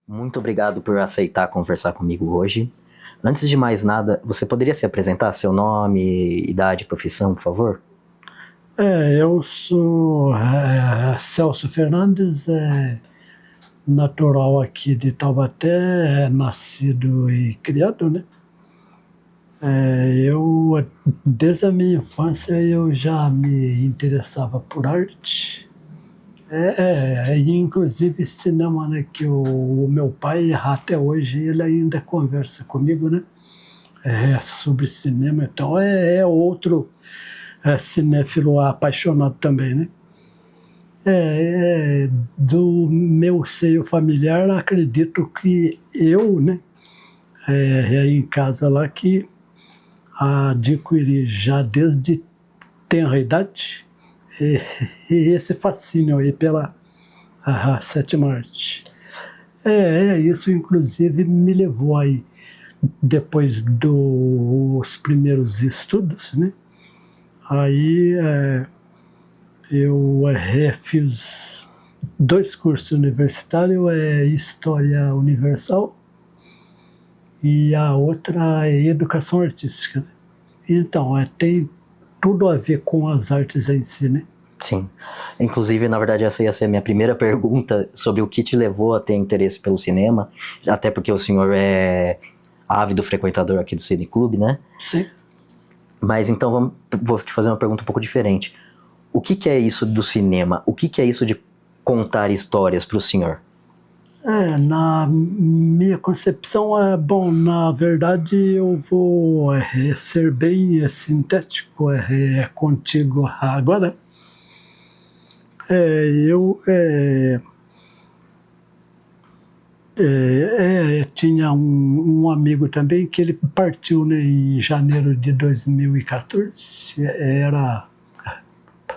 Muito obrigado por aceitar conversar comigo hoje. Antes de mais nada, você poderia se apresentar, seu nome, idade, profissão, por favor? Eu sou Celso Fernandes, natural aqui de Taubaté, nascido e criado, né? Desde a minha infância, eu já me interessava por arte. Inclusive cinema, né? Que o meu pai, até hoje, ele ainda conversa comigo, né? Sobre cinema. Então, outro cinéfilo apaixonado também, né? Do meu seio familiar, acredito que eu, né? Em casa lá que adquiri já desde tenra idade e esse fascínio aí pela sétima arte. Isso inclusive me levou aí, depois dos primeiros estudos, né? Aí eu fiz 2 cursos universitários, História Universal e a outra é Educação Artística. Então, tem tudo a ver com as artes em si, né? Sim. Inclusive, na verdade, essa ia ser a minha primeira pergunta sobre o que te levou a ter interesse pelo cinema, até porque o senhor é ávido frequentador aqui do Cineclube, né? Sim. Mas então, vou te fazer uma pergunta um pouco diferente. O que é isso do cinema? O que é isso de contar histórias para o senhor? Na minha concepção, bom, na verdade eu vou ser bem sintético contigo agora. Eu tinha um amigo também que ele partiu, né, em janeiro de 2014, era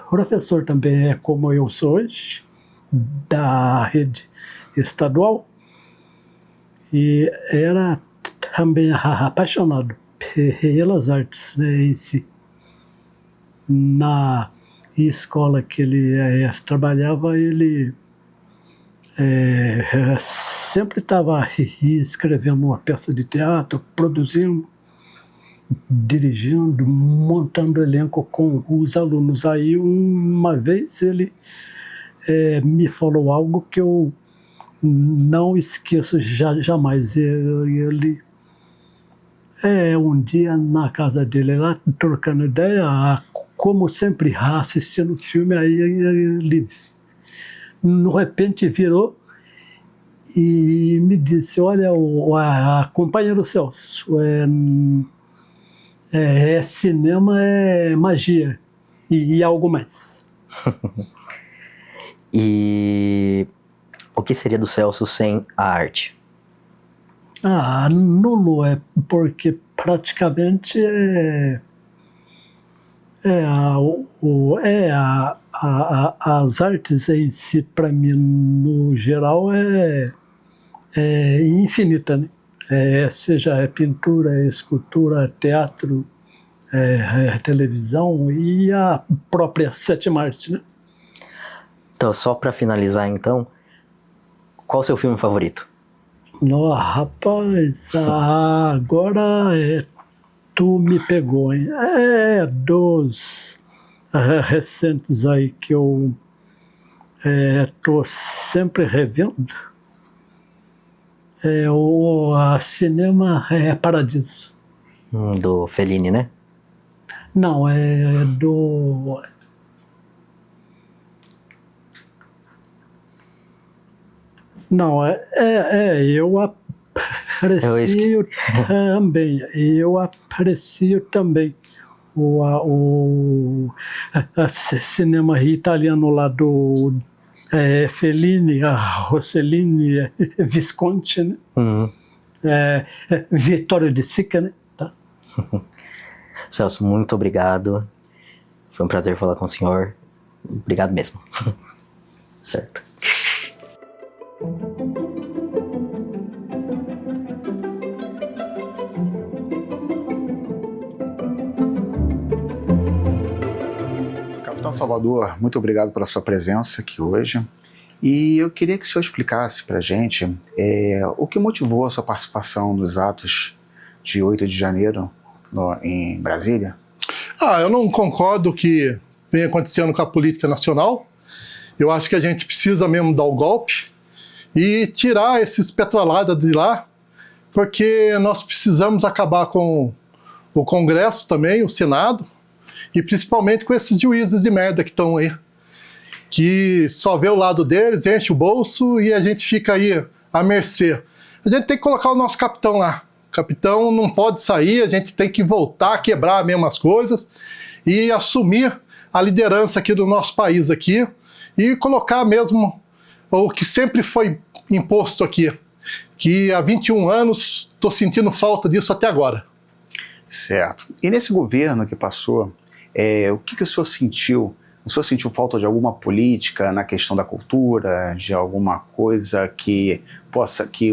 professor também, como eu sou hoje, da rede estadual, e era também apaixonado pelas artes, né, em si. Na escola que ele trabalhava, ele sempre estava escrevendo uma peça de teatro, produzindo, dirigindo, montando elenco com os alunos. Aí uma vez ele me falou algo que eu não esqueço jamais. Ele um dia na casa dele lá, trocando ideia, como sempre, assistindo o filme, aí ele de repente virou e me disse: olha, companheiro Celso, cinema é magia e algo mais. E o que seria do Celso sem a arte? Nulo, porque praticamente as artes em si, para mim, no geral, é infinita, né? Seja pintura, escultura, teatro, televisão e a própria sétima arte, né? Então, só para finalizar, então, qual o seu filme favorito? Rapaz, agora tu me pegou, hein? Dos recentes aí que eu tô sempre revendo, o Cinema Paradiso. Do Fellini, né? Não, é do... Não, eu aprecio também. Eu aprecio também o cinema italiano lá do Fellini, Rossellini, Visconti, né? Uhum. Vittorio De Sica, né? Tá? Celso, muito obrigado. Foi um prazer falar com o senhor. Obrigado mesmo. Certo. Capitão Salvador, muito obrigado pela sua presença aqui hoje. E eu queria que o senhor explicasse para a gente o que motivou a sua participação nos atos de 8 de janeiro em Brasília. Eu não concordo que vem acontecendo com a política nacional. Eu acho que a gente precisa mesmo dar o golpe e tirar esses petroladas de lá, porque nós precisamos acabar com o Congresso também, o Senado, e principalmente com esses juízes de merda que estão aí, que só vê o lado deles, enche o bolso e a gente fica aí à mercê. A gente tem que colocar o nosso capitão lá. O capitão não pode sair, a gente tem que voltar a quebrar as mesmas coisas e assumir a liderança aqui do nosso país aqui e colocar mesmo o que sempre foi imposto aqui, que há 21 anos estou sentindo falta disso até agora. Certo. E nesse governo que passou, o que o senhor sentiu? O senhor sentiu falta de alguma política na questão da cultura, de alguma coisa que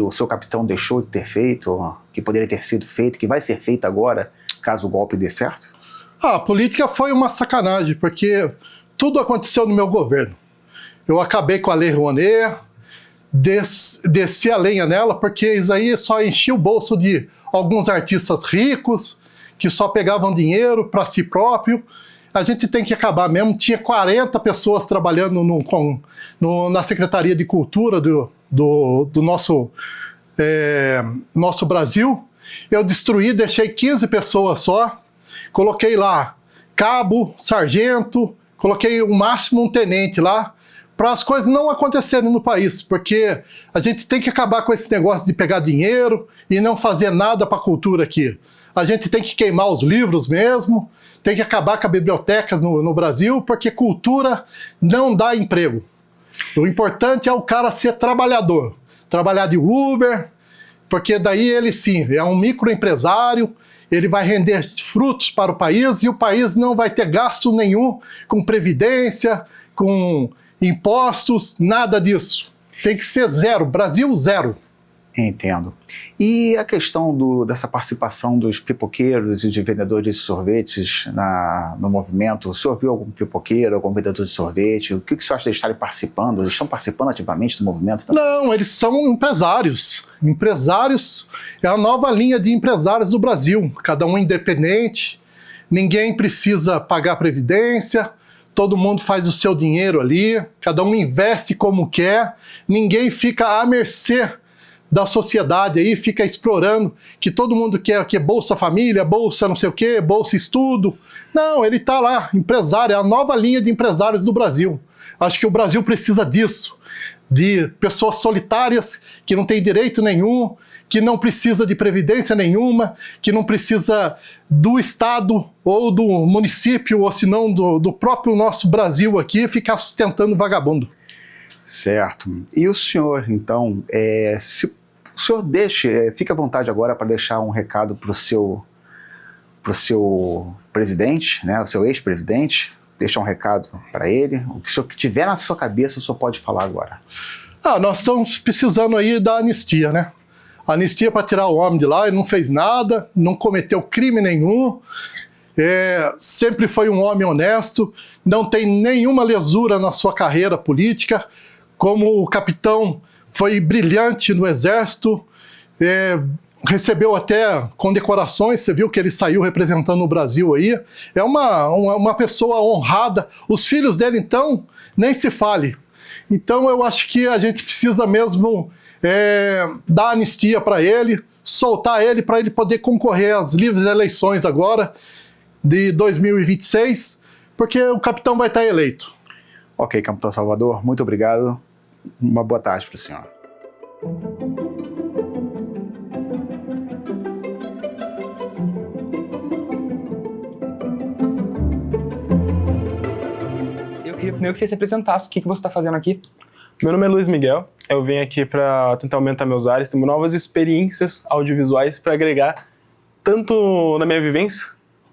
o seu capitão deixou de ter feito, que poderia ter sido feito, que vai ser feito agora, caso o golpe dê certo? A política foi uma sacanagem, porque tudo aconteceu no meu governo. Eu acabei com a Lei Rouanet, desci a lenha nela, porque isso aí só enchia o bolso de alguns artistas ricos, que só pegavam dinheiro para si próprio. A gente tem que acabar mesmo. Tinha 40 pessoas trabalhando na Secretaria de Cultura do nosso Brasil. Eu destruí, deixei 15 pessoas só. Coloquei lá cabo, sargento, coloquei o máximo um tenente lá, para as coisas não acontecerem no país, porque a gente tem que acabar com esse negócio de pegar dinheiro e não fazer nada para a cultura aqui. A gente tem que queimar os livros mesmo, tem que acabar com as bibliotecas no Brasil, porque cultura não dá emprego. O importante é o cara ser trabalhador, trabalhar de Uber, porque daí ele sim, é um microempresário, ele vai render frutos para o país e o país não vai ter gasto nenhum com previdência, com impostos, nada disso. Tem que ser zero, Brasil zero. Entendo. E a questão dessa participação dos pipoqueiros e de vendedores de sorvetes no movimento, o senhor viu algum pipoqueiro, algum vendedor de sorvete? O que o senhor acha de estarem participando? Eles estão participando ativamente do movimento também? Não, eles são empresários. Empresários é a nova linha de empresários do Brasil. Cada um independente, ninguém precisa pagar previdência, todo mundo faz o seu dinheiro ali, cada um investe como quer, ninguém fica à mercê da sociedade aí, fica explorando que todo mundo quer Bolsa Família, Bolsa não sei o quê, Bolsa Estudo. Não, ele está lá, empresário, é a nova linha de empresários do Brasil. Acho que o Brasil precisa disso, de pessoas solitárias que não têm direito nenhum, que não precisa de previdência nenhuma, que não precisa do Estado ou do município, ou se não do próprio nosso Brasil aqui, ficar sustentando vagabundo. Certo. E o senhor, então, se o senhor fica à vontade agora para deixar um recado para o seu presidente, né, o seu ex-presidente, deixar um recado para ele, o que o senhor tiver na sua cabeça, o senhor pode falar agora. Nós estamos precisando aí da anistia, né? Anistia para tirar o homem de lá, ele não fez nada, não cometeu crime nenhum, sempre foi um homem honesto, não tem nenhuma lesura na sua carreira política, como o capitão foi brilhante no Exército, recebeu até condecorações, você viu que ele saiu representando o Brasil aí, é uma pessoa honrada, os filhos dele então, nem se fale. Então eu acho que a gente precisa mesmo dar anistia para ele, soltar ele para ele poder concorrer às livres eleições agora, de 2026, porque o capitão vai estar eleito. Ok, capitão Salvador, muito obrigado. Uma boa tarde para o senhor. Eu queria primeiro que você se apresentasse. O que você está fazendo aqui? Meu nome é Luiz Miguel. Eu vim aqui para tentar aumentar meus ares, ter novas experiências audiovisuais para agregar tanto na minha vivência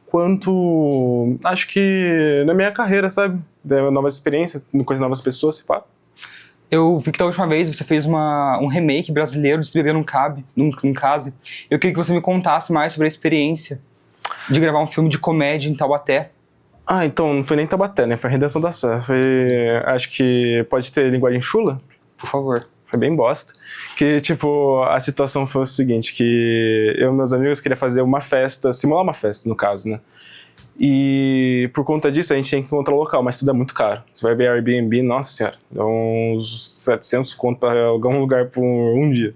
quanto, acho que, na minha carreira, sabe? Novas experiências, conhecer novas pessoas, se pá. Eu vi que da última vez você fez um remake brasileiro de Se Beber Não Cabe, Não Case. Eu queria que você me contasse mais sobre a experiência de gravar um filme de comédia em Taubaté. Ah, então não foi nem Taubaté, né? Foi Redenção da Serra. Foi. Acho que pode ter linguagem chula? Por favor. Foi bem bosta. Que, tipo, a situação foi o seguinte, que eu e meus amigos queria fazer uma festa, simular uma festa, no caso, né? E por conta disso a gente tem que encontrar o local, mas tudo é muito caro. Você vai ver Airbnb, nossa senhora, dá uns 700 conto pra alugar um lugar por um dia.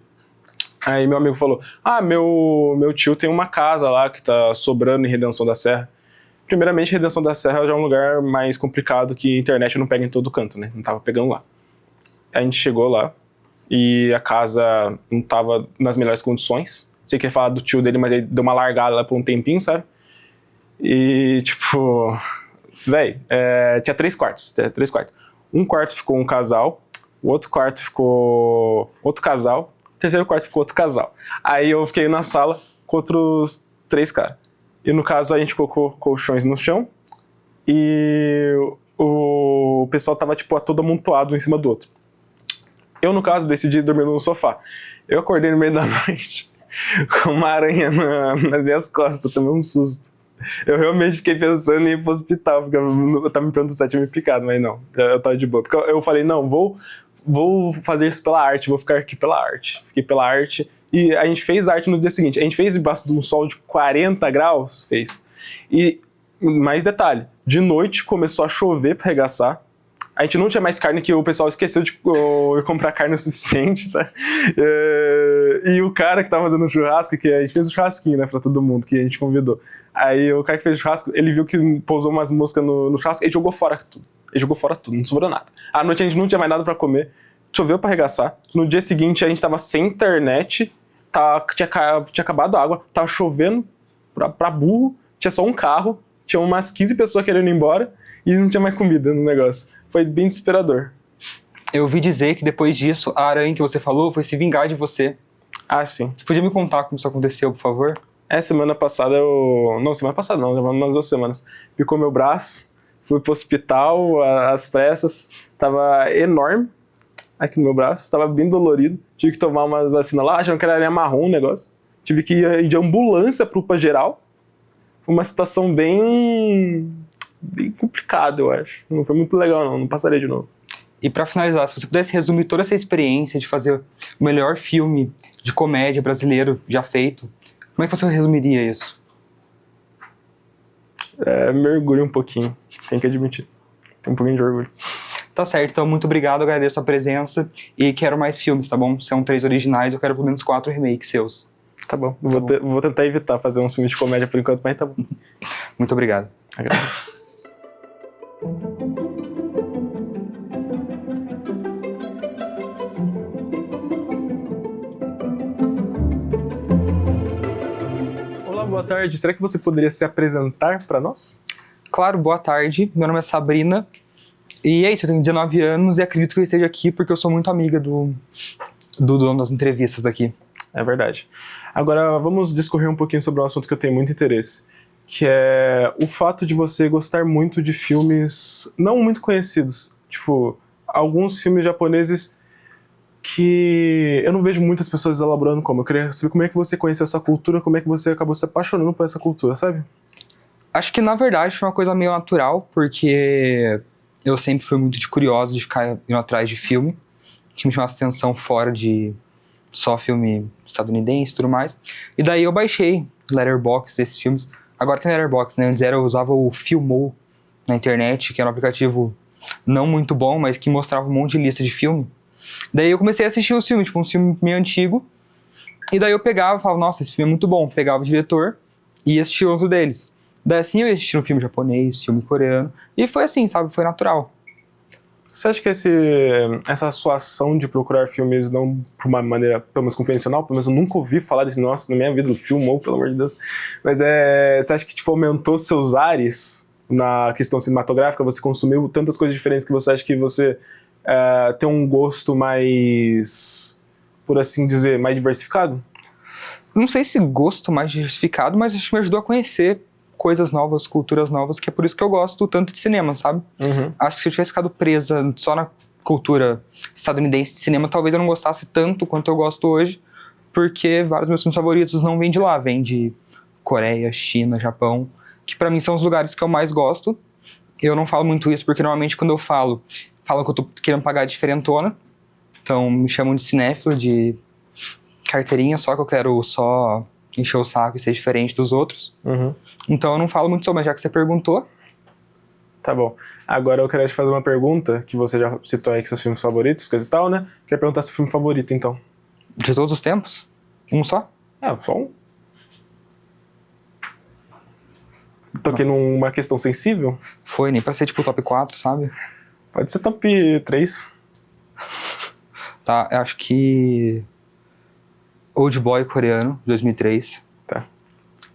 Aí meu amigo falou, meu tio tem uma casa lá que tá sobrando em Redenção da Serra. Primeiramente, Redenção da Serra já é um lugar mais complicado que a internet não pega em todo canto, né? Não tava pegando lá. A gente chegou lá e a casa não tava nas melhores condições. Sei que ele falar do tio dele, mas ele deu uma largada lá por um tempinho, sabe? E, tipo, véi, tinha 3 quartos. Um quarto ficou um casal, o outro quarto ficou outro casal, o terceiro quarto ficou outro casal. Aí eu fiquei na sala com outros 3 caras. E no caso a gente colocou colchões no chão e o pessoal tava, tipo, todo amontoado um em cima do outro. Eu, no caso, decidi dormir no sofá. Eu acordei no meio da noite com uma aranha nas minhas costas, eu tomei um susto. Eu realmente fiquei pensando em ir pro hospital, porque eu tava me perguntando se eu tinha me picado, mas não, eu tava de boa. Porque eu falei, não, vou fazer isso pela arte, vou ficar aqui pela arte. Fiquei pela arte, e a gente fez arte no dia seguinte. A gente fez debaixo de um sol de 40 graus, fez. E, mais detalhe, de noite começou a chover pra arregaçar. A gente não tinha mais carne, que o pessoal esqueceu de comprar carne o suficiente, tá? E o cara que tava fazendo o churrasco, que a gente fez um churrasquinho, né, pra todo mundo, que a gente convidou. Aí o cara que fez o churrasco, ele viu que pousou umas moscas no churrasco e jogou fora tudo. Ele jogou fora tudo, não sobrou nada. À noite a gente não tinha mais nada pra comer, choveu pra arregaçar. No dia seguinte a gente tava sem internet, tinha acabado a água, tava chovendo pra burro, tinha só um carro, tinha umas 15 pessoas querendo ir embora e não tinha mais comida no negócio. Foi bem desesperador. Eu ouvi dizer que depois disso, a aranha que você falou foi se vingar de você. Ah, sim. Você podia me contar como isso aconteceu, por favor? Semana passada não, já umas 2 semanas. Picou meu braço, fui pro hospital às pressas, tava enorme aqui no meu braço, tava bem dolorido. Tive que tomar umas vacinas lá, achando que era aranha marrom o negócio. Tive que ir de ambulância pro UPA geral. Foi uma situação bem complicada, eu acho. Não foi muito legal, não passaria de novo. E pra finalizar, se você pudesse resumir toda essa experiência de fazer o melhor filme de comédia brasileiro já feito, como é que você resumiria isso? Mergulho um pouquinho, tem que admitir. Tem um pouquinho de orgulho. Tá certo, então muito obrigado, agradeço a presença e quero mais filmes, tá bom? São 3 originais, eu quero pelo menos 4 remakes seus. Tá bom, vou tentar evitar fazer um filme de comédia por enquanto, mas tá bom. Muito obrigado. Agradeço. Olá, boa tarde. Será que você poderia se apresentar para nós? Claro, boa tarde. Meu nome é Sabrina. E é isso, eu tenho 19 anos e acredito que eu esteja aqui porque eu sou muito amiga do dono das entrevistas daqui. É verdade. Agora, vamos discorrer um pouquinho sobre um assunto que eu tenho muito interesse, que é o fato de você gostar muito de filmes não muito conhecidos. Tipo, alguns filmes japoneses que eu não vejo muitas pessoas elaborando como. Eu queria saber como é que você conheceu essa cultura, como é que você acabou se apaixonando por essa cultura, sabe? Acho que, na verdade, foi uma coisa meio natural, porque eu sempre fui muito curioso de ficar indo atrás de filme, que me chamasse atenção fora de só filme estadunidense e tudo mais. E daí eu baixei Letterboxd, esses filmes. Agora tem Letterboxd, né? Antes eu usava o Filmou na internet, que era um aplicativo não muito bom, mas que mostrava um monte de lista de filme. Daí eu comecei a assistir os filmes, tipo um filme meio antigo. E daí eu pegava e falava, nossa, esse filme é muito bom. Pegava o diretor e ia assistir outro deles. Daí assim eu ia assistir um filme japonês, filme coreano. E foi assim, sabe? Foi natural. Você acha que essa sua ação de procurar filmes não por uma maneira, pelo menos convencional, pelo menos eu nunca ouvi falar desse nosso na minha vida, do Filmou, pelo amor de Deus, mas você acha que tipo, aumentou seus ares na questão cinematográfica? Você consumiu tantas coisas diferentes que você acha que você tem um gosto mais, por assim dizer, mais diversificado? Não sei se gosto mais diversificado, mas acho que me ajudou a conhecer coisas novas, culturas novas, que é por isso que eu gosto tanto de cinema, sabe? Uhum. Acho que se eu tivesse ficado presa só na cultura estadunidense de cinema, talvez eu não gostasse tanto quanto eu gosto hoje, porque vários meus filmes favoritos não vêm de lá, vêm de Coreia, China, Japão, que pra mim são os lugares que eu mais gosto. eu não falo muito isso porque normalmente quando eu falam que eu tô querendo pagar diferentona. Então me chamam de cinéfilo, de carteirinha, só que eu quero só encher o saco e ser diferente dos outros. Então eu não falo muito sobre, mas já que você perguntou... Tá bom. Agora eu queria te fazer uma pergunta, que você já citou aí que seus filmes favoritos, coisa e tal, né? Queria perguntar seu filme favorito, então. De todos os tempos? Um só? Só um. Toquei numa questão sensível? Foi, nem pra ser tipo top 4, sabe? Pode ser top 3. Tá, eu acho que... Old Boy coreano, 2003. Tá.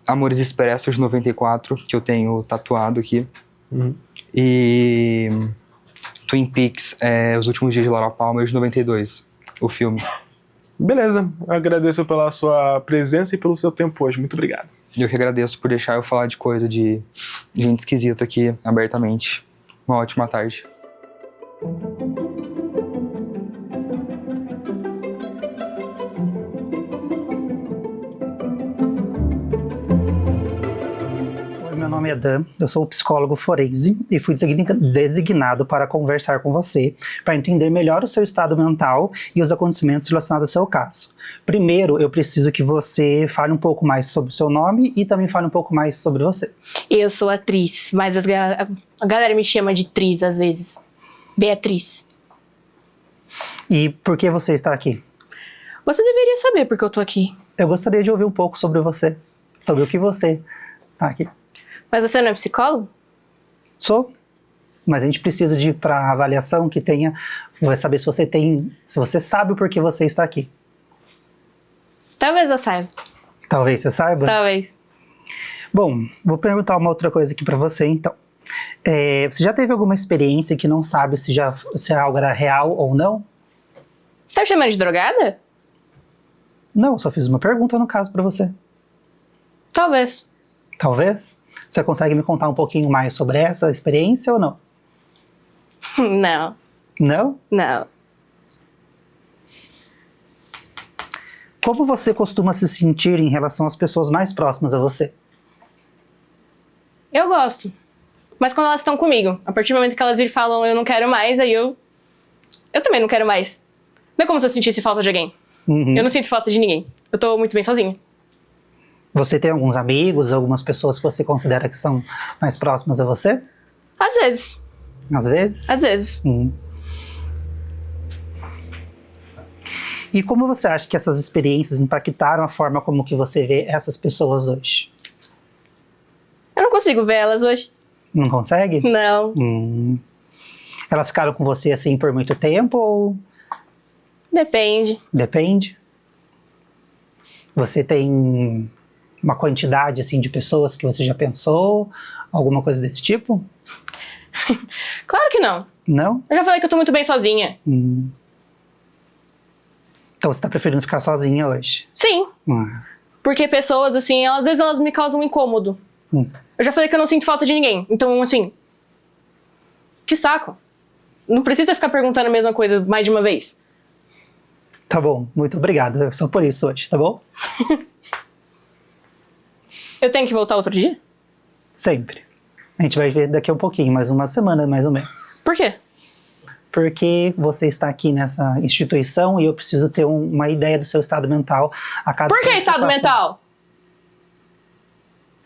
Amores Expressos, de 94, que eu tenho tatuado aqui. E... Twin Peaks, Os Últimos Dias de Laura Palmer, de 92, o filme. Beleza. Agradeço pela sua presença e pelo seu tempo hoje. Muito obrigado. Eu que agradeço por deixar eu falar de coisa de gente esquisita aqui, abertamente. Uma ótima tarde. Meu nome é Dan, eu sou psicólogo forense e fui designado para conversar com você, para entender melhor o seu estado mental e os acontecimentos relacionados ao seu caso. Primeiro, eu preciso que você fale um pouco mais sobre o seu nome e também fale um pouco mais sobre você. Eu sou atriz, mas a galera me chama de Tris às vezes. Beatriz. E por que você está aqui? Você deveria saber porque eu tô aqui. Eu gostaria de ouvir um pouco sobre você, sobre o que você está aqui. Mas você não é psicólogo? Sou, mas a gente precisa de ir para a avaliação que tenha, vai saber se você sabe o porquê você está aqui. Talvez eu saiba. Talvez você saiba? Talvez. Bom, vou perguntar uma outra coisa aqui para você, então. Você já teve alguma experiência que não sabe se algo era real ou não? Você tá me chamando de drogada? Não, eu só fiz uma pergunta no caso para você. Talvez. Talvez? Você consegue me contar um pouquinho mais sobre essa experiência ou não? Não. Não? Não. Como você costuma se sentir em relação às pessoas mais próximas a você? Eu gosto. Mas quando elas estão comigo, a partir do momento que elas viram e falam eu não quero mais, aí eu também não quero mais. Não é como se eu sentisse falta de alguém. Eu não sinto falta de ninguém. Eu tô muito bem sozinha. Você tem alguns amigos, algumas pessoas que você considera que são mais próximas a você? Às vezes. Às vezes? Às vezes. E como você acha que essas experiências impactaram a forma como que você vê essas pessoas hoje? Eu não consigo ver elas hoje. Não consegue? Não. Elas ficaram com você assim por muito tempo ou... Depende. Depende? Você tem uma quantidade assim de pessoas que você já pensou? Alguma coisa desse tipo? Claro que não. Não? Eu já falei que eu tô muito bem sozinha. Então você tá preferindo ficar sozinha hoje? Sim. Porque pessoas, assim, às vezes elas me causam um incômodo. Eu já falei que eu não sinto falta de ninguém. Então, assim... Que saco. Não precisa ficar perguntando a mesma coisa mais de uma vez. Tá bom, muito obrigado. É só por isso hoje, tá bom? Eu tenho que voltar outro dia? Sempre. A gente vai ver daqui a um pouquinho, mais uma semana mais ou menos. Por quê? Porque você está aqui nessa instituição e eu preciso ter uma ideia do seu estado mental a cada... Por que estado mental?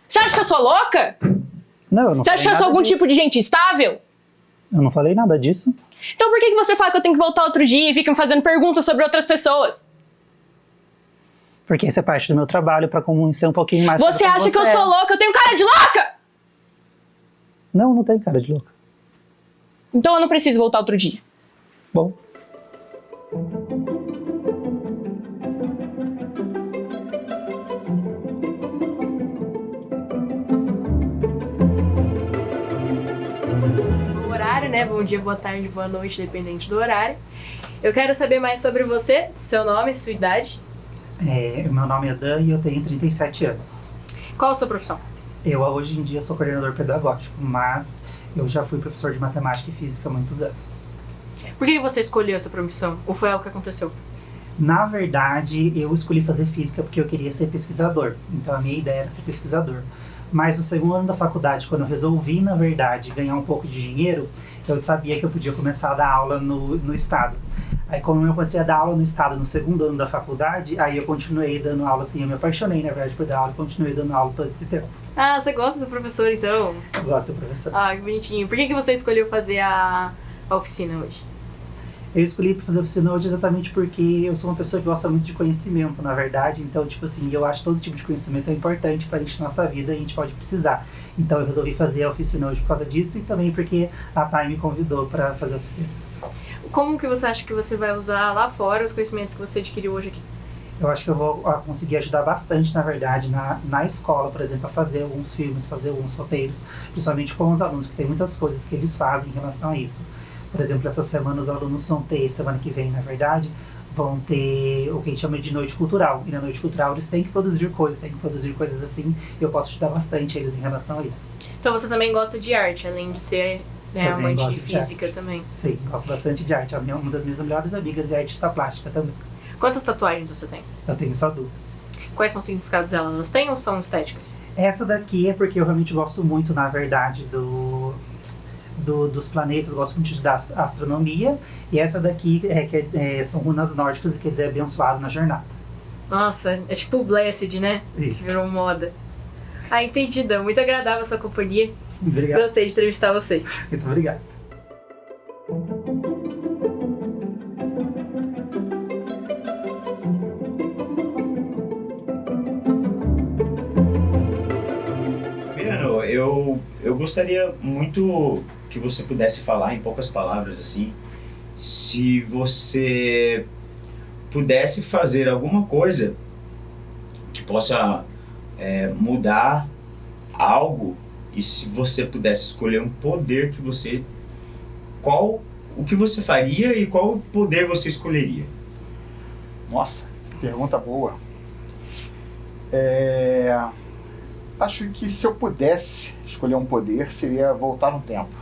Você acha que eu sou louca? Não, eu não Você acha que eu sou algum tipo de gente estável? Eu não falei nada disso. Então por que você fala que eu tenho que voltar outro dia e fica me fazendo perguntas sobre outras pessoas? Porque isso é parte do meu trabalho para conhecer um pouquinho mais Você sobre acha como que eu sou louca? Eu tenho cara de louca? Não, não tem cara de louca. Então eu não preciso voltar outro dia. Bom. Horário, né? Bom dia, boa tarde, boa noite, dependente do horário. Eu quero saber mais sobre você, seu nome, sua idade. Meu nome é Dan e eu tenho 37 anos. Qual a sua profissão? Eu hoje em dia sou coordenador pedagógico, mas eu já fui professor de matemática e física há muitos anos. Por que você escolheu essa profissão? Ou foi algo que aconteceu? Na verdade, eu escolhi fazer física porque eu queria ser pesquisador. Então a minha ideia era ser pesquisador. Mas no segundo ano da faculdade, quando eu resolvi, na verdade, ganhar um pouco de dinheiro, eu sabia que eu podia começar a dar aula no estado. Aí, como eu comecei a dar aula no estado no segundo ano da faculdade, aí eu continuei dando aula, assim, eu me apaixonei, na verdade, por dar aula e continuei dando aula todo esse tempo. Ah, você gosta do professor, então? Eu gosto do professor. Ah, que bonitinho. Por que você escolheu fazer a oficina hoje? Eu escolhi para fazer oficina hoje exatamente porque eu sou uma pessoa que gosta muito de conhecimento, na verdade. Então, tipo assim, eu acho que todo tipo de conhecimento é importante pra gente na nossa vida e a gente pode precisar. Então, eu resolvi fazer a oficina hoje por causa disso e também porque a Thay me convidou para fazer a oficina. Como que você acha que você vai usar lá fora os conhecimentos que você adquiriu hoje aqui? Eu acho que eu vou conseguir ajudar bastante, na verdade, na escola, por exemplo, a fazer alguns filmes, fazer alguns roteiros, principalmente com os alunos, que tem muitas coisas que eles fazem em relação a isso. Por exemplo, essa semana os alunos vão ter, semana que vem, na verdade, vão ter o que a gente chama de noite cultural. E na noite cultural eles têm que produzir coisas assim, e eu posso ajudar bastante eles em relação a isso. Então você também gosta de arte, além de ser amante de física também? Sim, gosto bastante de arte. Uma das minhas melhores amigas é artista plástica também. Quantas tatuagens você tem? Eu tenho só 2. Quais são os significados delas? Elas têm ou são estéticas? Essa daqui é porque eu realmente gosto muito, na verdade, dos planetas, eu gosto muito de estudar astronomia. E essa daqui são runas nórdicas e quer dizer abençoado na jornada. Nossa, é tipo o Blessed, né? Isso. Que virou moda. Ah, entendida. Muito agradável a sua companhia. Obrigado. Gostei de entrevistar você. Muito obrigado. Fabiano, eu gostaria muito que você pudesse falar em poucas palavras, assim, se você pudesse fazer alguma coisa que possa mudar algo, e se você pudesse escolher um poder que você... o que você faria e qual poder você escolheria? Nossa, pergunta boa. Acho que se eu pudesse escolher um poder, seria voltar no tempo.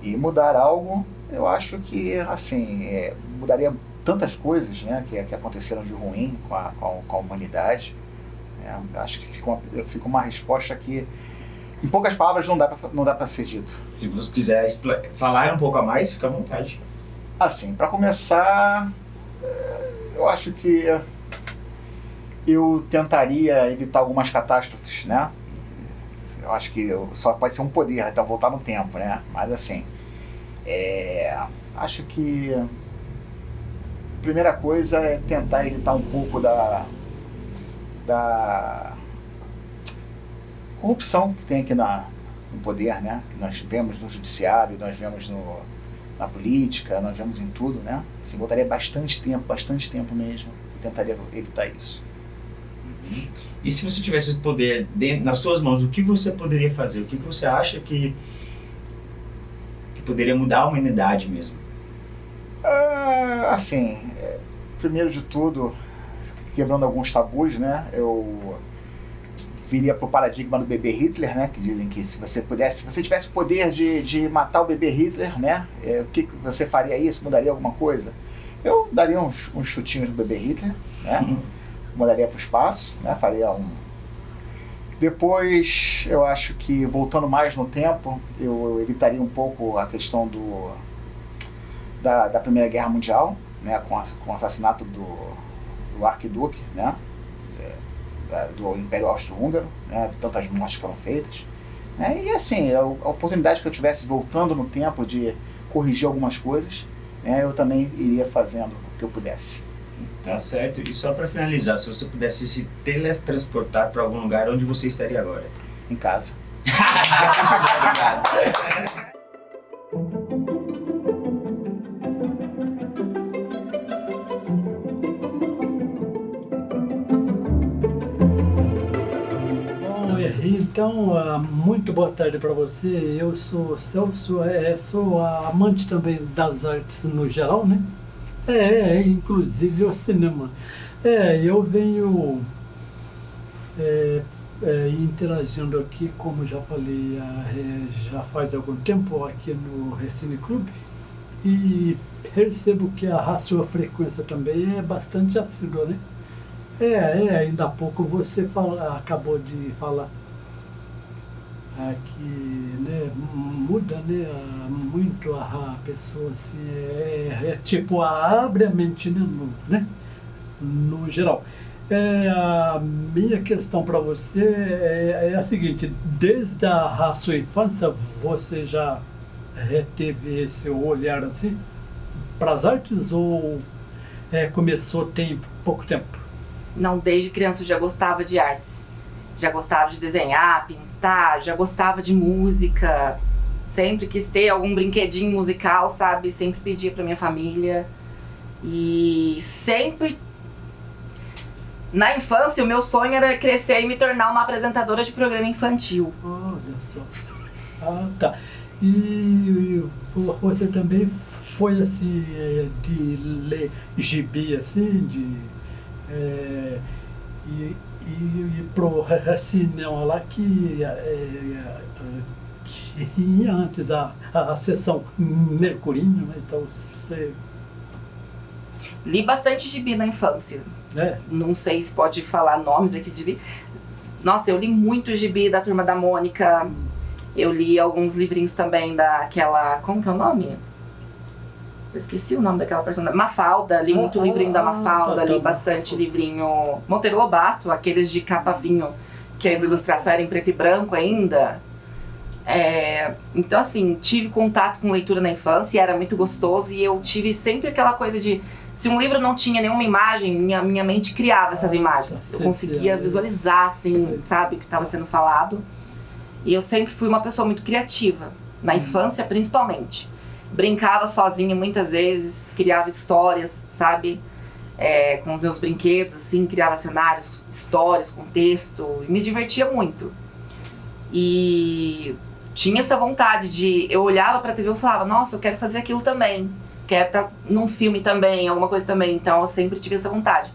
E mudar algo, eu acho que, assim, mudaria tantas coisas, né, que aconteceram de ruim com a humanidade. Acho que fica uma resposta que, em poucas palavras, não dá para ser dito. Se você quiser falar um pouco a mais, fica à vontade. Assim, para começar, eu acho que eu tentaria evitar algumas catástrofes, né? Eu acho que só pode ser um poder, então voltar no tempo, né? Mas assim, acho que a primeira coisa é tentar evitar um pouco da corrupção que tem aqui no poder, né? Que nós vemos no judiciário, nós vemos na política, nós vemos em tudo, né? Assim, voltaria bastante tempo mesmo, e tentaria evitar isso. E se você tivesse esse poder nas suas mãos, o que você poderia fazer? O que você acha que poderia mudar a humanidade mesmo? Assim, primeiro de tudo, quebrando alguns tabus, né? Eu viria para o paradigma do bebê Hitler, né? Que dizem que se você tivesse o poder de matar o bebê Hitler, né? O que você faria isso? Mudaria alguma coisa? Eu daria uns chutinhos no bebê Hitler, né? Mudaria para o espaço, né? Faria Depois, eu acho que, voltando mais no tempo, eu evitaria um pouco a questão da Primeira Guerra Mundial, né? Com o assassinato do arquiduque, né? Do Império Austro-Húngaro, né? Tantas mortes foram feitas. E assim, a oportunidade que eu tivesse voltando no tempo de corrigir algumas coisas, né? Eu também iria fazendo o que eu pudesse. Tá certo. E só para finalizar, se você pudesse se teletransportar para algum lugar, onde você estaria agora? Em casa. Obrigado. Então, muito boa tarde para você. Eu sou Celso, sou amante também das artes no geral, né? Inclusive o cinema. Eu venho interagindo aqui, como já falei, já faz algum tempo aqui no Recine Club, e percebo que a sua frequência também é bastante assídua, né? Ainda há pouco você acabou de falar que, né, muda, né, muito a pessoa, assim, tipo, abre a mente, no geral. A minha questão para você é a seguinte: desde a sua infância você já teve esse olhar assim para as artes, ou começou tem pouco tempo? Não, desde criança eu já gostava de artes. Já gostava de desenhar, pintar, já gostava de música. Sempre quis ter algum brinquedinho musical, sabe? Sempre pedia pra minha família. E sempre... Na infância, o meu sonho era crescer e me tornar uma apresentadora de programa infantil. Olha só. Ah, tá. E você também foi, assim, de ler gibi, assim, e pro cinema lá que tinha antes a sessão Mercurinho, né? Então você... Li bastante gibi na infância. Não sei se pode falar nomes aqui de gibi. Nossa, eu li muito gibi da Turma da Mônica. Eu li alguns livrinhos também daquela... Como que é o nome? Eu esqueci o nome daquela personagem. Mafalda, li muito livrinho da Mafalda, li bastante livrinho Monteiro Lobato, aqueles de capa vinho, que as ilustrações eram em preto e branco ainda. Então, assim, tive contato com leitura na infância e era muito gostoso, e eu tive sempre aquela coisa de... Se um livro não tinha nenhuma imagem, minha mente criava essas imagens. Eu conseguia visualizar, assim, sabe, o que estava sendo falado. E eu sempre fui uma pessoa muito criativa, na infância principalmente. Brincava sozinha muitas vezes, criava histórias, sabe? Com meus brinquedos, assim, criava cenários, histórias, contexto, e me divertia muito. E tinha essa vontade de... Eu olhava pra TV e falava, nossa, eu quero fazer aquilo também. Quero estar num filme também, alguma coisa também. Então eu sempre tive essa vontade.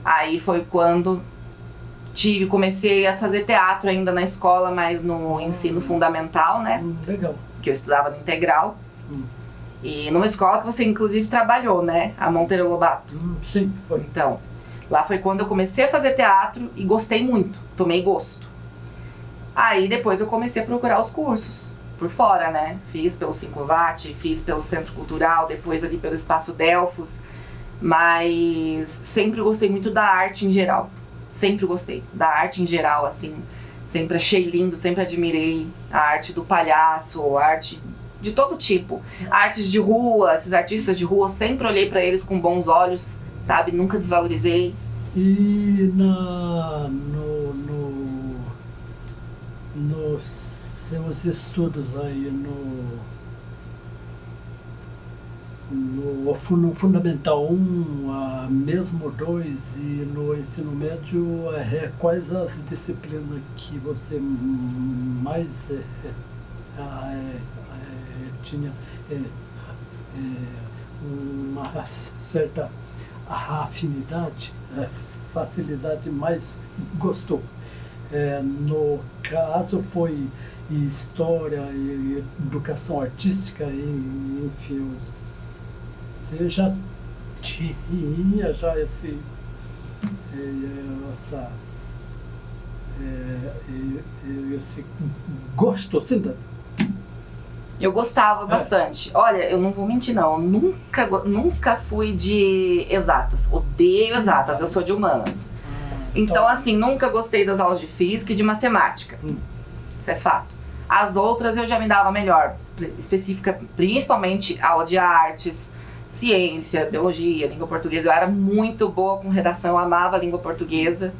Aí foi quando comecei a fazer teatro ainda na escola, mas no ensino fundamental, né? Legal. Que eu estudava no integral. E numa escola que você inclusive trabalhou, né? A Monteiro Lobato. Sim, foi. Então, lá foi quando eu comecei a fazer teatro e gostei muito, tomei gosto. Aí depois eu comecei a procurar os cursos por fora, né? Fiz pelo 5VAT, fiz pelo Centro Cultural, depois ali pelo Espaço Delfos. Mas sempre gostei muito da arte em geral. Sempre gostei da arte em geral, assim. Sempre achei lindo, sempre admirei a arte do palhaço, a arte de todo tipo. Artes de rua, esses artistas de rua, sempre olhei pra eles com bons olhos, sabe? Nunca desvalorizei. E nos seus estudos aí no Fundamental 1, mesmo 2 e no ensino médio, quais as disciplinas que você mais tinha uma certa afinidade, facilidade, mais gostou? No caso foi história e educação artística, enfim, você já tinha esse gosto, assim, Eu gostava bastante. Olha, eu não vou mentir não, nunca fui de exatas, odeio exatas, eu sou de humanas. Então, assim, nunca gostei das aulas de física e de matemática. Isso é fato. As outras eu já me dava melhor, específica, principalmente aula de artes, ciência, biologia, língua portuguesa. Eu era muito boa com redação, eu amava a língua portuguesa.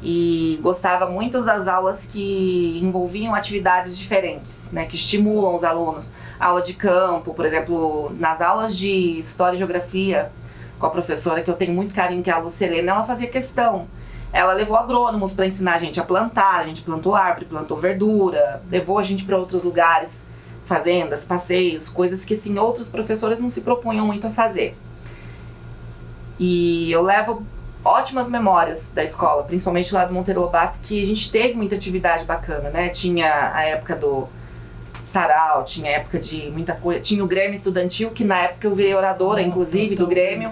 E gostava muito das aulas que envolviam atividades diferentes, né, que estimulam os alunos. Aula de campo, por exemplo, nas aulas de História e Geografia, com a professora que eu tenho muito carinho, que é a Lucelena, ela fazia questão. Ela levou agrônomos para ensinar a gente a plantar, a gente plantou árvore, plantou verdura, levou a gente para outros lugares, fazendas, passeios, coisas que assim, outros professores não se propunham muito a fazer. E eu levo ótimas memórias da escola, principalmente lá do Monteiro Lobato, que a gente teve muita atividade bacana, né? Tinha a época do sarau, tinha a época de muita coisa, tinha o Grêmio Estudantil, que na época eu virei oradora, inclusive, do Grêmio.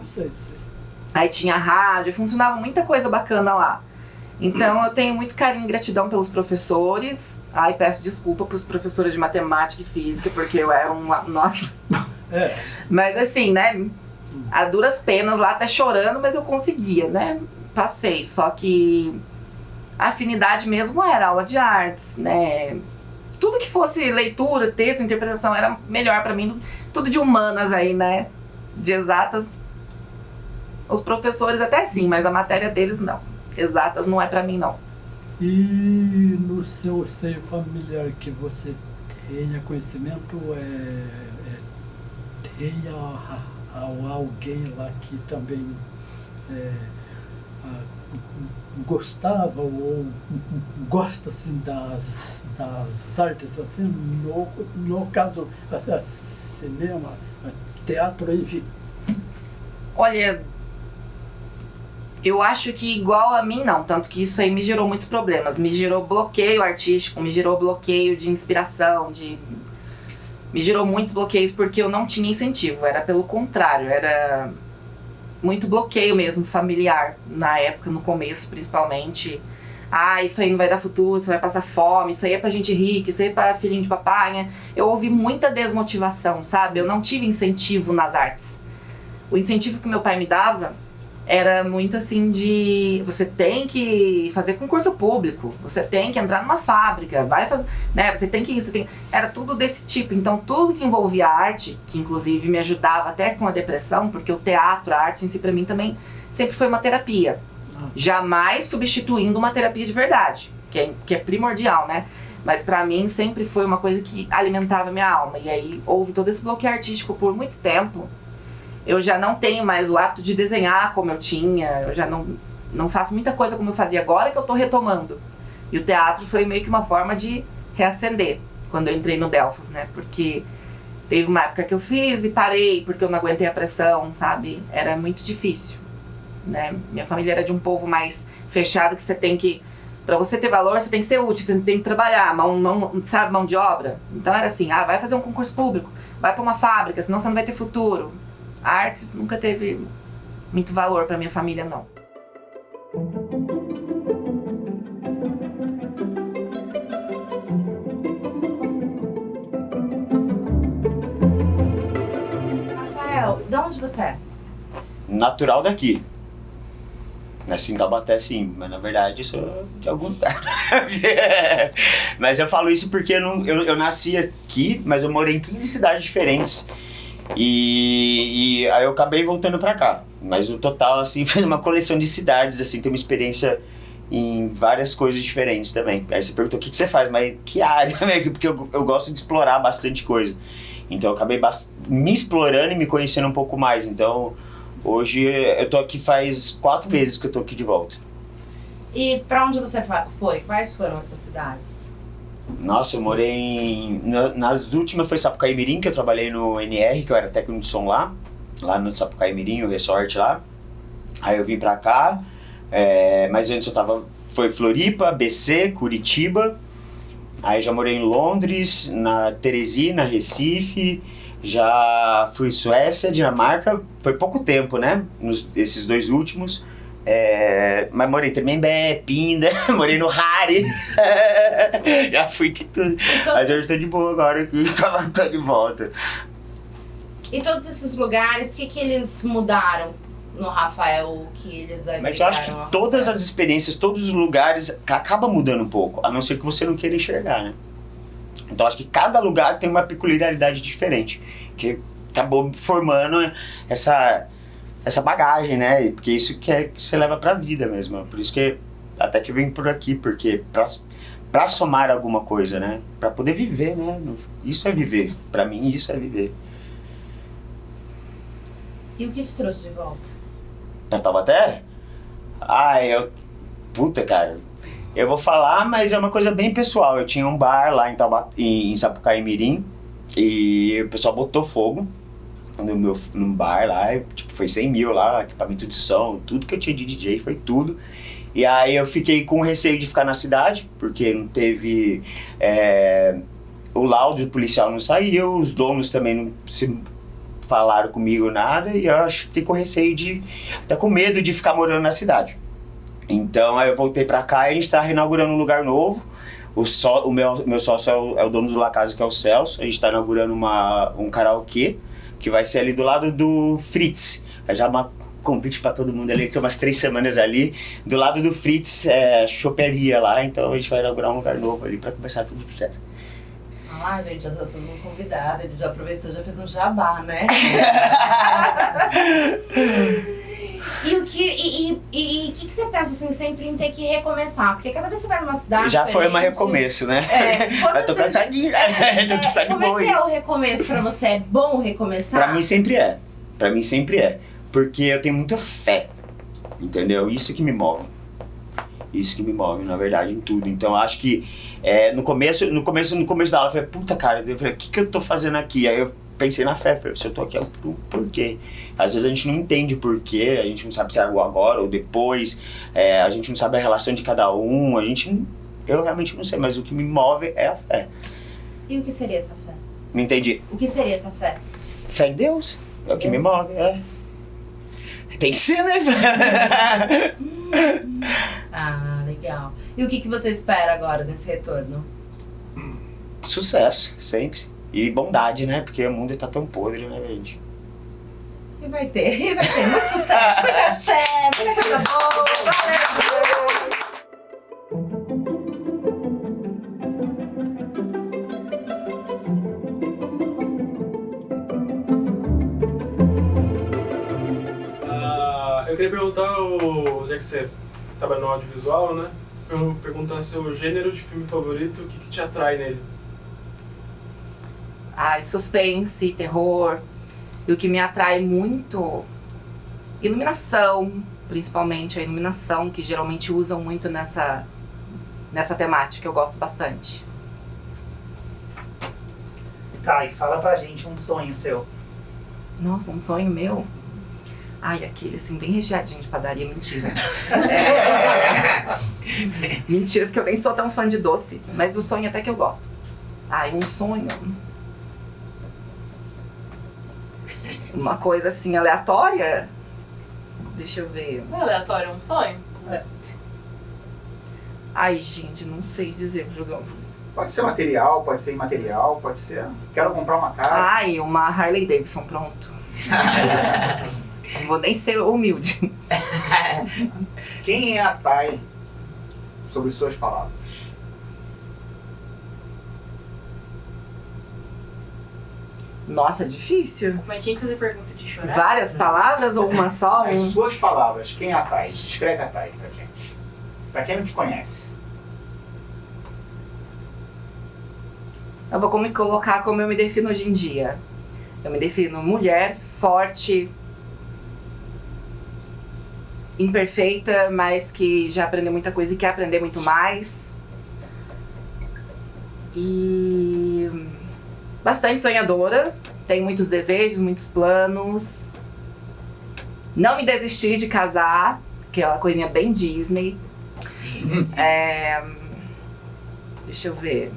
Aí tinha rádio, funcionava muita coisa bacana lá. Então eu tenho muito carinho e gratidão pelos professores. Ai, peço desculpa pros professores de matemática e física, porque eu era nossa. Mas assim, né, a duras penas lá, até chorando, mas eu conseguia, né, passei. Só que a afinidade mesmo era aula de artes, né, tudo que fosse leitura, texto, interpretação era melhor pra mim, tudo de humanas aí, né, de exatas. Os professores até sim, mas a matéria deles não. Exatas não é pra mim, não. E no seu seio familiar que você tenha conhecimento, tenha alguém lá que também gostava ou gosta assim das artes, assim, no caso, cinema, teatro, enfim? Olha, eu acho que igual a mim não, tanto que isso aí me gerou muitos problemas. Me gerou bloqueio artístico, me gerou bloqueio de inspiração, me gerou muitos bloqueios porque eu não tinha incentivo, era pelo contrário, era muito bloqueio mesmo, familiar, na época, no começo principalmente. Ah, isso aí não vai dar futuro, você vai passar fome, isso aí é pra gente rica, isso aí é pra filhinho de papai, né? Eu ouvi muita desmotivação, sabe? Eu não tive incentivo nas artes. O incentivo que meu pai me dava era muito assim de... Você tem que fazer concurso público, você tem que entrar numa fábrica, vai fazer... né? Você tem que isso, era tudo desse tipo. Então tudo que envolvia arte, que inclusive me ajudava até com a depressão, porque o teatro, a arte em si pra mim também sempre foi uma terapia. Jamais substituindo uma terapia de verdade, que é primordial, né? Mas pra mim sempre foi uma coisa que alimentava minha alma. E aí houve todo esse bloqueio artístico por muito tempo. Eu já não tenho mais o hábito de desenhar como eu tinha, eu já não faço muita coisa como eu fazia agora que eu tô retomando. E o teatro foi meio que uma forma de reacender, quando eu entrei no Delfos, né? Porque teve uma época que eu fiz e parei, porque eu não aguentei a pressão, sabe? Era muito difícil, né? Minha família era de um povo mais fechado, que você tem que... Pra você ter valor, você tem que ser útil, você tem que trabalhar, sabe, mão de obra. Então era assim, vai fazer um concurso público, vai pra uma fábrica, senão você não vai ter futuro. A artes nunca teve muito valor pra minha família, não. Rafael, de onde você é? Natural daqui. Nasci em Taubaté, sim, mas na verdade sou de algum lugar. Mas eu falo isso porque eu nasci aqui, mas eu morei em 15 cidades diferentes. E aí eu acabei voltando pra cá. Mas o total, assim, foi uma coleção de cidades, assim, tem uma experiência em várias coisas diferentes também. Aí você perguntou o que você faz, mas que área, né? Porque eu gosto de explorar bastante coisa. Então eu acabei me explorando e me conhecendo um pouco mais. Então hoje eu tô aqui faz 4 meses que eu tô aqui de volta. E pra onde você foi? Quais foram essas cidades? Nossa, eu morei nas últimas foi Sapucaí Mirim, que eu trabalhei no NR, que eu era técnico de som lá no Sapucaí Mirim, o resort lá. Aí eu vim pra cá, mas antes foi Floripa, BC, Curitiba. Aí já morei em Londres, na Teresina, Recife, já fui Suécia, Dinamarca, foi pouco tempo, né, esses 2 últimos. Mas morei também em Bé, Pinda, morei no Rari, já fui que tudo. Mas hoje tô de boa agora aqui, tô de volta. E todos esses lugares, o que eles mudaram no Rafael, o que eles agregaram? Mas eu acho que todas as experiências, todos os lugares, acaba mudando um pouco, a não ser que você não queira enxergar, né? Então acho que cada lugar tem uma peculiaridade diferente, que acabou formando essa bagagem, né? Porque isso que você leva pra vida mesmo. Por isso que até que eu vim por aqui, porque pra somar alguma coisa, né? Pra poder viver, né? Isso é viver. Pra mim, isso é viver. E o que te trouxe de volta? Pra Taubaté? Puta, cara. Eu vou falar, mas é uma coisa bem pessoal. Eu tinha um bar lá em Sapucaí Mirim e o pessoal botou fogo no bar lá, tipo, foi 100 mil lá, equipamento de som, tudo que eu tinha de DJ, foi tudo. E aí eu fiquei com receio de ficar na cidade, porque não teve... o laudo policial não saiu, os donos também não falaram comigo nada, e eu acho que fiquei com receio até com medo de ficar morando na cidade. Então aí eu voltei pra cá e a gente tá reinaugurando um lugar novo. O meu sócio é o dono do La Casa, que é o Celso. A gente tá inaugurando um karaokê, que vai ser ali do lado do Fritz. Já uma convite pra todo mundo ali, que é umas 3 semanas ali. Do lado do Fritz, choperia lá. Então a gente vai inaugurar um lugar novo ali pra começar tudo certo. Ah, gente, já tá todo mundo convidado. Ele já aproveitou, já fez um jabá, né? E o que você pensa, assim, sempre em ter que recomeçar? Porque cada vez que você vai numa cidade já foi um diferente, recomeço, né? Eu tô cansadinho. Como é que é o recomeço pra você? É bom recomeçar? Pra mim sempre é. Pra mim sempre é. Porque eu tenho muita fé, entendeu? Isso que me move. Isso que me move, na verdade, em tudo. Então, acho que no começo da aula, eu falei, puta, cara, o que eu tô fazendo aqui? Aí eu pensei na fé, falei, se eu tô aqui é por quê? Às vezes a gente não entende por quê, a gente não sabe se é agora ou depois, a gente não sabe a relação de cada um, eu realmente não sei, mas o que me move é a fé. E o que seria essa fé? Não entendi. O que seria essa fé? Fé em Deus, é o que me move, Tem que ser, né? Ah, legal. E o que você espera agora desse retorno? Sucesso, sempre. E bondade, né? Porque o mundo tá tão podre, né, gente? E vai ter muito sucesso, muita fé, muita coisa boa, valeu! Eu queria perguntar, já que você trabalha no audiovisual, né? Perguntar seu gênero de filme favorito, o que te atrai nele? Suspense, terror. E o que me atrai muito, iluminação, principalmente a iluminação, que geralmente usam muito nessa temática, eu gosto bastante. Tá, e fala pra gente um sonho seu. Nossa, um sonho meu? Aquele assim, bem recheadinho de padaria, mentira. Mentira, porque eu nem sou tão fã de doce, mas o sonho até que eu gosto. Um sonho... Uma coisa assim, aleatória? Deixa eu ver. Não é aleatório, é um sonho? Gente, não sei dizer, jogando. Pode ser material, pode ser imaterial, pode ser... Quero comprar uma casa. Uma Harley Davidson, pronto. Não vou nem ser humilde. Quem é a Thay sobre suas palavras? Nossa, difícil. Mas tinha que fazer pergunta de chorar? Várias palavras ou uma só? As suas palavras, quem é a Thay? Descreve a Thay pra gente. Pra quem não te conhece. Eu vou me colocar como eu me defino hoje em dia. Eu me defino mulher, forte, imperfeita, mas que já aprendeu muita coisa e quer aprender muito mais. E bastante sonhadora, tenho muitos desejos, muitos planos. Não me desisti de casar, aquela coisinha bem Disney. Deixa eu ver.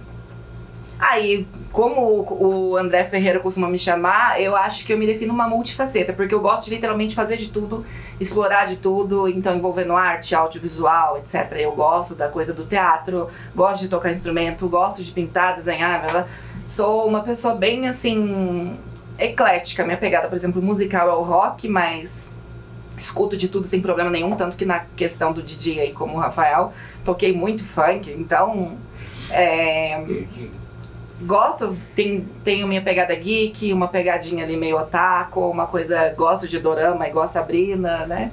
Aí, como o André Ferreira costuma me chamar, eu acho que eu me defino uma multifaceta, porque eu gosto de literalmente fazer de tudo, explorar de tudo, então envolvendo arte, audiovisual, etc. Eu gosto da coisa do teatro, gosto de tocar instrumento, gosto de pintar, desenhar, blá, blá. Sou uma pessoa bem, assim, eclética. Minha pegada, por exemplo, musical é o rock, mas escuto de tudo sem problema nenhum, tanto que na questão do DJ aí, como o Rafael, toquei muito funk, então... Gosto, tenho minha pegada geek, uma pegadinha ali meio otaku, uma coisa, gosto de dorama, igual a Sabrina, né?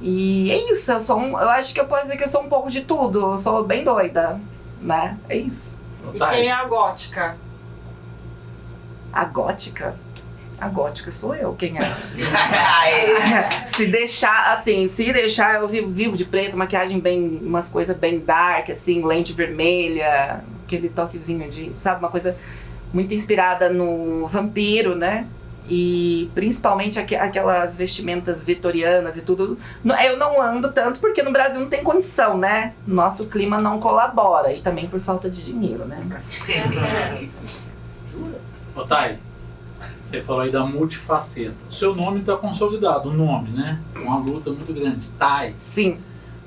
E é isso, eu acho que eu posso dizer que eu sou um pouco de tudo, eu sou bem doida, né? É isso. E quem é a gótica? A gótica? A gótica sou eu, quem é? Se deixar, eu vivo de preto, maquiagem bem, umas coisas bem dark, assim, lente vermelha, aquele toquezinho de, sabe, uma coisa muito inspirada no vampiro, né? E principalmente aquelas vestimentas vitorianas e tudo. Eu não ando tanto porque no Brasil não tem condição, né? Nosso clima não colabora, e também por falta de dinheiro, né? Jura? Ô, Thay, Você falou aí da multifaceta. O seu nome está consolidado, o nome, né? Foi uma luta muito grande. Tai. Sim.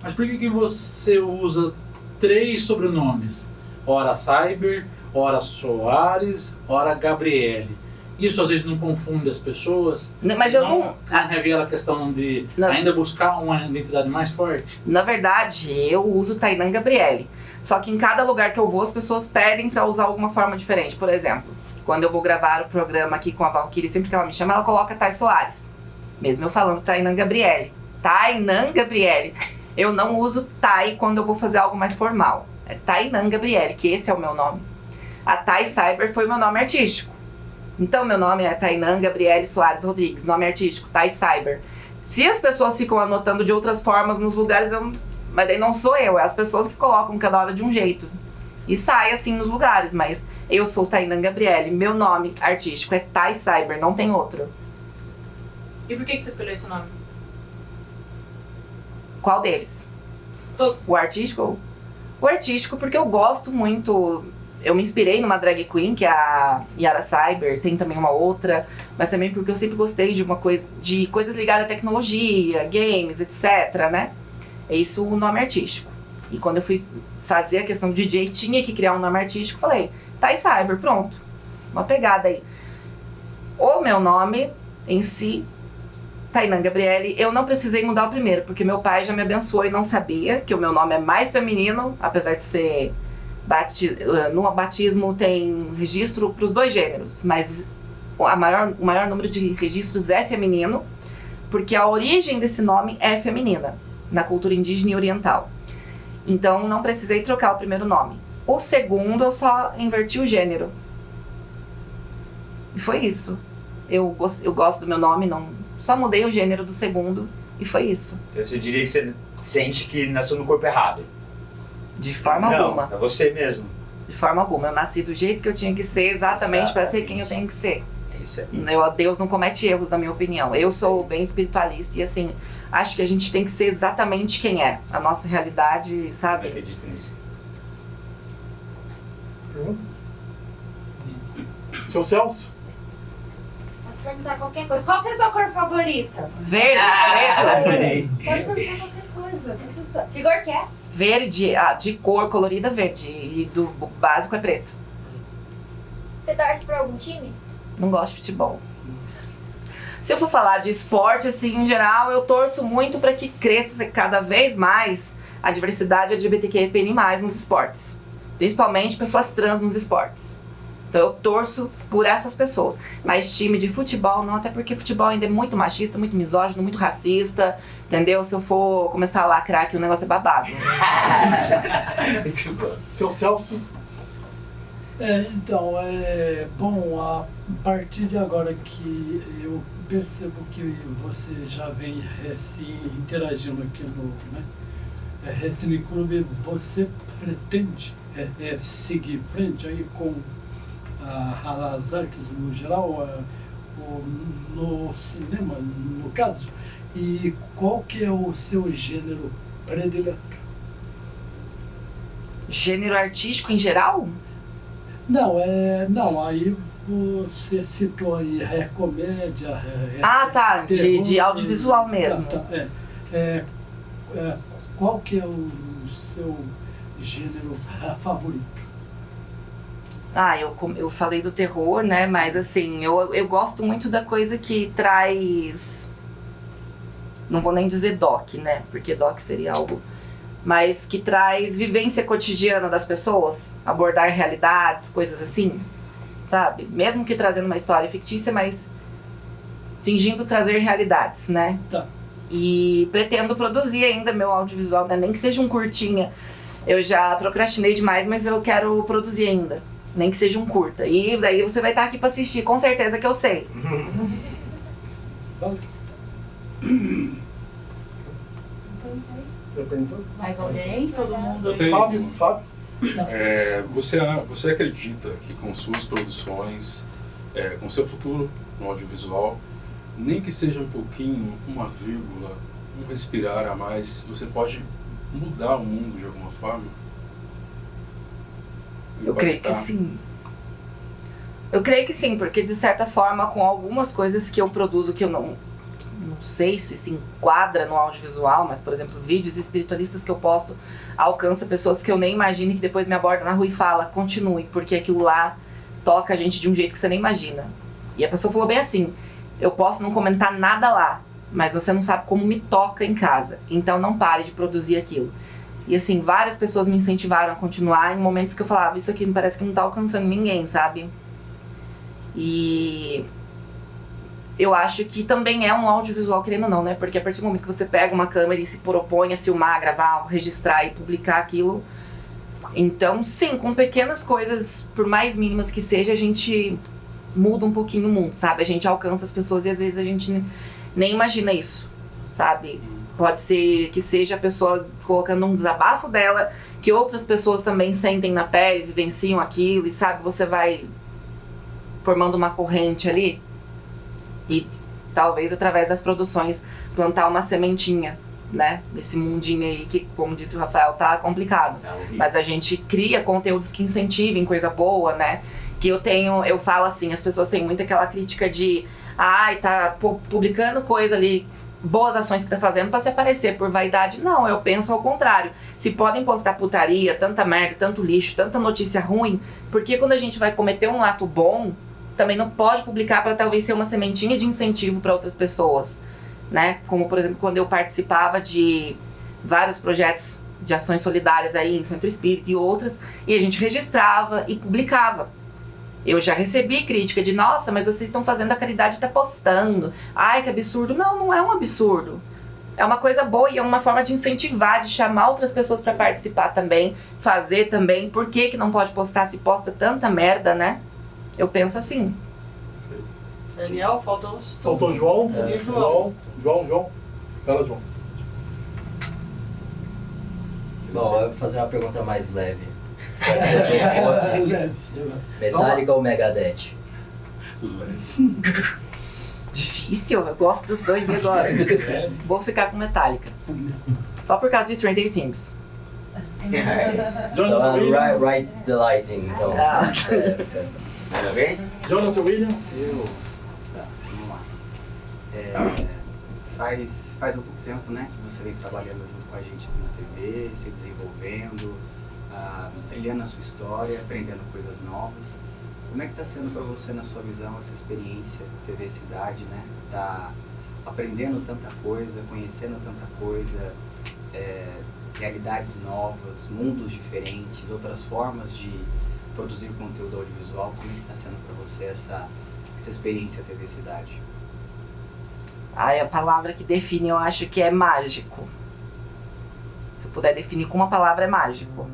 Mas por que você usa 3 sobrenomes? Ora Cyber, ora Soares, ora Gabriele. Isso às vezes não confunde as pessoas? Não, mas eu não revela a questão de não. Ainda buscar uma identidade mais forte? Na verdade, eu uso Tainan Gabriele. Só que em cada lugar que eu vou, as pessoas pedem para usar alguma forma diferente. Por exemplo, quando eu vou gravar o programa aqui com a Valkyrie, sempre que ela me chama, ela coloca Tai Soares. Mesmo eu falando Tainan Gabriele. Tainan Gabriele. Eu não uso Tai quando eu vou fazer algo mais formal. É Tainan Gabriele, que esse é o meu nome. A Tai Cyber foi o meu nome artístico. Então, meu nome é Tainan Gabriele Soares Rodrigues, nome artístico, Tai Cyber. Se as pessoas ficam anotando de outras formas nos lugares, mas daí não sou eu, é as pessoas que colocam cada hora de um jeito. E sai assim nos lugares, mas eu sou Tainan Gabriele, meu nome artístico é Tai Cyber, não tem outro. E por que você escolheu esse nome? Qual deles? Todos. O artístico? O artístico porque eu gosto muito... Eu me inspirei numa drag queen, que é a Yara Cyber, tem também uma outra, mas também porque eu sempre gostei de coisas ligadas à tecnologia, games, etc, né? É isso o nome artístico. E quando eu fui fazer a questão do DJ, tinha que criar um nome artístico, falei, Tai Cyber, pronto. Uma pegada aí. O meu nome em si, Tainan Gabriele, eu não precisei mudar o primeiro, porque meu pai já me abençoou e não sabia que o meu nome é mais feminino, apesar de ser... No batismo tem registro para os 2 gêneros, mas o maior número de registros é feminino, porque a origem desse nome é feminina, na cultura indígena e oriental. Então não precisei trocar o primeiro nome. O segundo eu só inverti o gênero. E foi isso. Eu gosto do meu nome, só mudei o gênero do segundo e foi isso. Então você diria que você sente que nasceu no corpo errado? De forma alguma. Não, é você mesmo. De forma alguma. Eu nasci do jeito que eu tinha que ser, exatamente para ser quem eu tenho que ser. É isso aí. Deus não comete erros, na minha opinião. Eu sou bem espiritualista e, assim, acho que a gente tem que ser exatamente quem é. A nossa realidade, sabe? Eu acredito nisso. Seu Celso? Pode perguntar qualquer coisa. Qual que é a sua cor favorita? Verde, preto. Pode perguntar qualquer coisa. Tá tudo certo. Que cor que é? Verde, de cor colorida verde. E do básico é preto. Você torce pra algum time? Não gosto de futebol. Se eu for falar de esporte, assim, em geral, eu torço muito para que cresça cada vez mais a diversidade LGBTQIA+ nos esportes. Principalmente pessoas trans nos esportes. Então eu torço por essas pessoas. Mas time de futebol não, até porque futebol ainda é muito machista, muito misógino, muito racista, entendeu? Se eu for começar a lacrar que o negócio é babado. Seu Celso? Então, bom, a partir de agora que eu percebo que você já vem se interagindo aqui no Cine Clube, você pretende seguir em frente aí com as artes no geral, no cinema, no caso? E qual que é o seu gênero predileto? Gênero artístico em geral? Não, aí você citou aí comédia, tá, terror, de audiovisual mesmo. Qual que é o seu gênero favorito? Eu falei do terror, né, mas assim, eu gosto muito da coisa que traz, não vou nem dizer doc, né, porque doc seria algo, mas que traz vivência cotidiana das pessoas, abordar realidades, coisas assim, sabe? Mesmo que trazendo uma história fictícia, mas fingindo trazer realidades, né? Tá. E pretendo produzir ainda meu audiovisual, né? Nem que seja um curtinha. Eu já procrastinei demais, mas eu quero produzir ainda. Nem que seja um curta. E daí você vai estar aqui para assistir, com certeza que eu sei. Mais alguém? Todo mundo? Fábio? Você acredita que com suas produções, com seu futuro no audiovisual, nem que seja um pouquinho, uma vírgula, um respirar a mais, você pode mudar o mundo de alguma forma? Eu creio que sim. Eu creio que sim, porque de certa forma, com algumas coisas que eu produzo que eu não sei se enquadra no audiovisual, mas, por exemplo, vídeos espiritualistas que eu posto alcança pessoas que eu nem imagino, que depois me abordam na rua e fala, continue, porque aquilo lá toca a gente de um jeito que você nem imagina. E a pessoa falou bem assim, eu posso não comentar nada lá, mas você não sabe como me toca em casa, então não pare de produzir aquilo. E assim, várias pessoas me incentivaram a continuar em momentos que eu falava, isso aqui me parece que não tá alcançando ninguém, sabe? E eu acho que também é um audiovisual, querendo ou não, né? Porque a partir do momento que você pega uma câmera e se propõe a filmar, gravar, registrar e publicar aquilo, então sim, com pequenas coisas, por mais mínimas que seja, a gente muda um pouquinho o mundo, sabe? A gente alcança as pessoas e às vezes a gente nem imagina isso, sabe? Pode ser que seja a pessoa colocando um desabafo dela, que outras pessoas também sentem na pele, vivenciam aquilo e sabe, você vai formando uma corrente ali e talvez através das produções plantar uma sementinha, né? Nesse mundinho aí que, como disse o Rafael, tá complicado. Mas a gente cria conteúdos que incentivem coisa boa, né? Que eu falo assim, as pessoas têm muito aquela crítica de tá publicando coisa ali, boas ações que tá fazendo pra se aparecer por vaidade. Não, eu penso ao contrário. Se podem postar putaria, tanta merda, tanto lixo, tanta notícia ruim, porque quando a gente vai cometer um ato bom, também não pode publicar para talvez ser uma sementinha de incentivo para outras pessoas, né? Como, por exemplo, quando eu participava de vários projetos de ações solidárias aí em Centro Espírita e outras, e a gente registrava e publicava. Eu já recebi crítica de, nossa, mas vocês estão fazendo a caridade e tá postando. Ai, que absurdo. Não, não é um absurdo. É uma coisa boa e é uma forma de incentivar, de chamar outras pessoas para participar também, fazer também. Por que não pode postar se posta tanta merda, né? Eu penso assim. Daniel, faltou João. E João. João. Fala, João. Bom, eu vou fazer uma pergunta mais leve. Pode ser Metallica ou Megadeth? Difícil, eu gosto dos dois agora. Vou ficar com Metallica. Só por causa de Stranger Things. Ride the Lightning, então. Jonathan William? Tá, vamos lá. Faz algum tempo, né, que você vem trabalhando junto com a gente aqui na TV, se desenvolvendo, trilhando a sua história, aprendendo coisas novas. Como é que está sendo para você, na sua visão, essa experiência TV Cidade, né? Tá aprendendo tanta coisa, conhecendo tanta coisa, realidades novas, mundos diferentes, outras formas de produzir conteúdo audiovisual. Como é que está sendo para você essa experiência TV Cidade? A palavra que define, eu acho que é mágico. Se eu puder definir com uma palavra, é mágico.